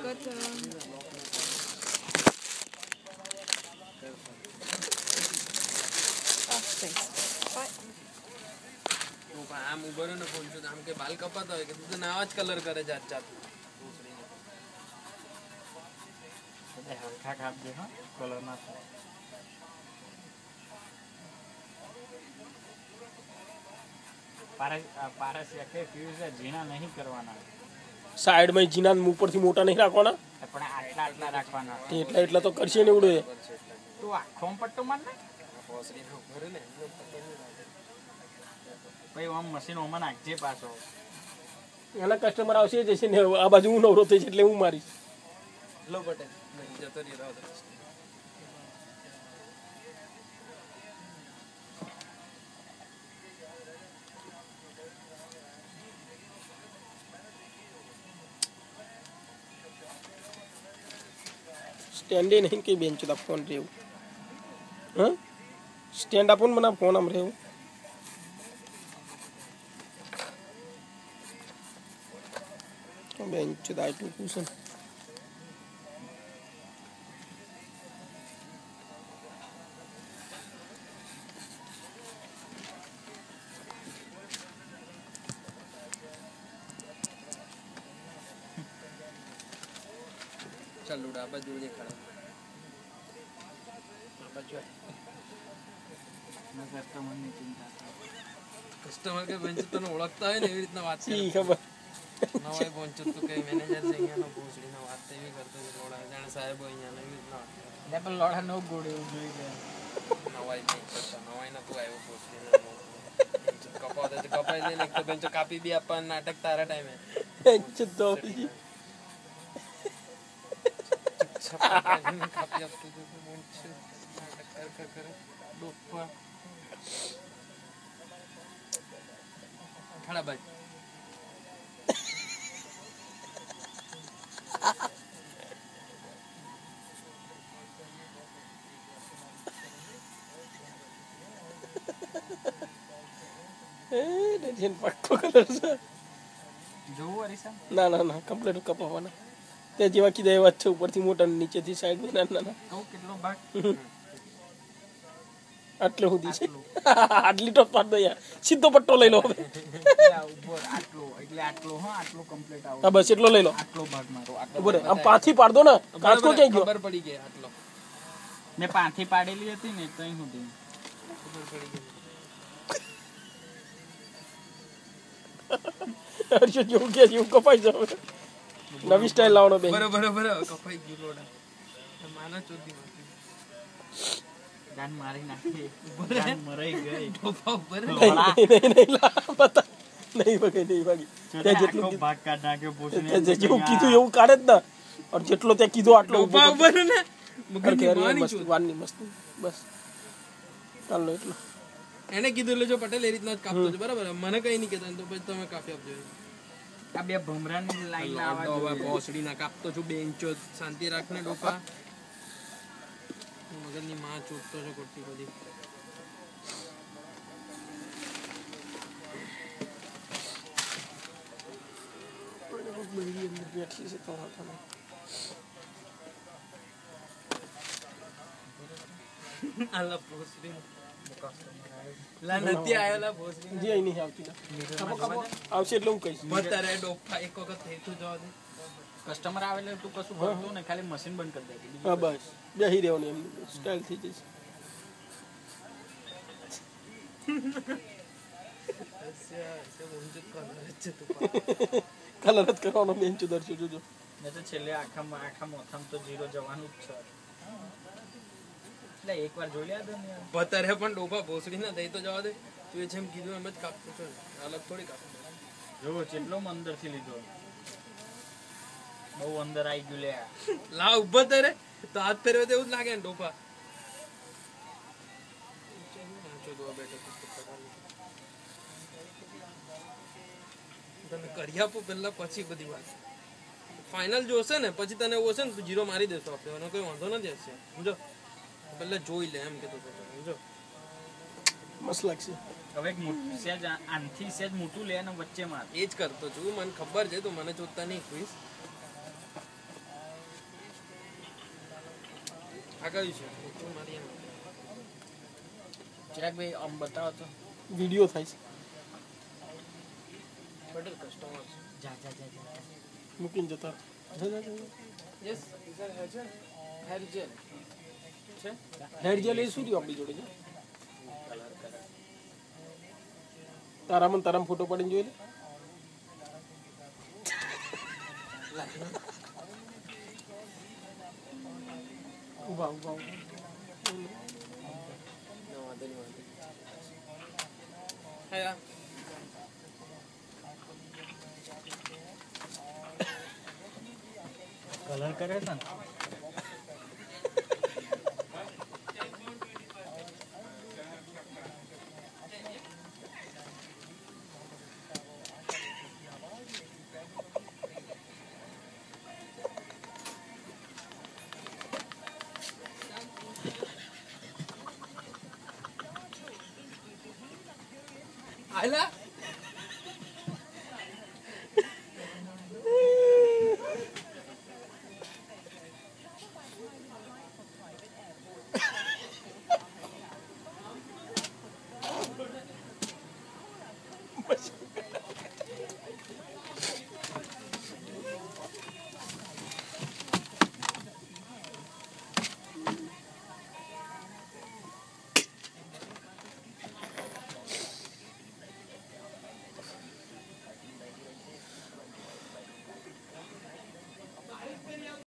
વખત આમ ઉભો ને ફોન છું આમ કે બાલ કપાતા હોય કે તું તો નાવા જ કલર કરે જાત જાત હલકા કાપ દે હા કલર ના થાય પારસ કે ફ્યુઝ જીણા નહીં કરવાના સાઈડ માં જીના ઉપરથી મોટા નહીં રાખવાના પણ આટલા આટલા રાખવાના એટલા એટલા તો કરશે ને એવડું તું આખો પટ્ટો માર ને ભાઈ આમ મશીન ઓમાં નાખજે પાછો એના કસ્ટમર આવશે જશે ને આ બાજુ હું નવરો થઈ એટલે હું મારીશ લો પટેલ જતો રહ્યો સ્ટેન્ડ નહીં કે બેન્ચ दा फोन રહેવું हाँ स्टैंड अपन मना फोन हम रहे हो बेंच दा टू कुशन ચાલો ડાબા જોડે ખડા ડાબા જો કસ્ટમરની ચિંતા કસ્ટમર કે બેંચ તને ઓળખતા હોય ને એવી રીતના વાત કરે ખબર નવાઈ પહોંચો તો કે મેનેજર છે અહીંયાનો ભોસડીનો વાત એવી કરતો કે લોડા જાણે સાહેબ અહીંયાનો એવી રીતના વાત લે પણ લોડા નો ગોળે જોઈ લે નવાઈ નહીં કરતા નવાઈ નતું આવ્યો ભોસડીનો કપાવ દે કપાઈ દે ને એક તો બેંચો કાપી બી આપવાનું નાટક તારા ટાઈમે બેંચ દો કાપી આપતું હતું બેંચ નાટક કરે ડોફા ખડા ભાઈ જેન પક્કો કલર છે જોવું અરીસા ના કમ્પ્લીટ કપાવવાના તે જેવા કીધા એવા છે ઉપરથી મોટા નીચેથી સાઈડ ના કહું કેટલો ભાગ આટલે સુધી છે આટલી તો પાડ દો યાર સીધો પટ્ટો લઈ લો હવે ઉપર આટલો એટલે આટલો હા આટલો કમ્પ્લીટ આવો હા બસ એટલો લઈ લો આટલો ભાગ મારો આટલો બરાબર આમ પાછી પાડ દો ને કાચકો ક્યાં ગયો ખબર પડી ગઈ આટલો મેં પાથી પાડેલી હતી ને તઈ સુધી ખબર પડી ગઈ હર્ષ જેવું કે જેવું કપાઈ જાવ નવી સ્ટાઇલ લાવવાનો બેન બરાબર કપાઈ ગયું લોડા માના ચોદી જાન મારી નાખી જાન મરાઈ ગઈ ટોપા ઉપર નહીં બતા નહીં ભાગી તે જેટલું ભાગ કાઢ નાખ્યો પૂછને જેવું કીધું એવું કાઢે જ ના और જેટલો તે કીધું આટલો ટોપા ઉપર ને મગજની વાની મસ્તી બસ ચાલો એટલો એને કીધું એટલે જો પટેલ એ રીતના જ કાપતો છે બરાબર મને કઈ નહીં કહેતા તો પછી તમે કાપી આપજો આ બે ભમરાની લાઈન લાવવા દોવા ભોસડી ના કાપતો છું બેંચો શાંતિ રાખને ડોપા મગજની માં ચૂટતો છે ખોટી બધી બેઠી છે તો હતા આલા ભોસડી લા નથી આયેલા ભોસડી જી અહીં નહીં આવતી આવશે એટલે હું કહીશ બતારે ડોફા એક વખત થઈતું જવા દે કસ્ટમર આવે એટલે તું કશું કરતો ને ખાલી મશીન બંધ કરી દે હા બસ બેહી રહેવાની એમ સ્ટાઇલ થઈ જશે કલર જ કરવાનો બેન ચુદરશું જોજો ને તો છેલ્લે આખા મોથામ તો જીરો જવાનું જ છે એટલે એકવાર જોઈ લ્યા દો ને બતારે પણ ડોફા ભોસડી ના દઈ તો જવા દે તું એ જેમ કીધું એમ જ કાપતો છો અલગ થોડી કાપતો જો કેટલો અંદર થી લીધો બહુ અંદર આવી ગયું લે લા ઉભો તારે તો હાથ ફેરવે તો એવું જ લાગે ને ડોફા તમે કરી આપો પેલા પછી બધી વાત ફાઇનલ જોશે ને પછી તને એવું હશે ને તું જીરો મારી દેશો આપણે એનો કોઈ વાંધો નથી હશે સમજો પેલા જોઈ લે એમ કીધું સમજો મસ્ત લાગશે હવે સેજ આનથી સેજ મોટું લે ને વચ્ચે માર એ જ કરતો છું મને ખબર છે તું મને જોતા નહીં ખુશ આ કયું છે ફોટો મારી એમ. ચિરાગભાઈ આમ બતાવો તો. વિડીયો થાય છે પટેલ કસ્ટમર જા જા જા જા. મૂકીને જતા જા, જા, જા. યસ ઇઝર હેજલ હેર જેલ છે હેર જેલ એ શું રહ્યું આપણી જોડે છે તારામાં ફોટો પાડીને જોઈ લે ઉભા ઉભા ઉભા. હા કલર કરે છે ને. આયલા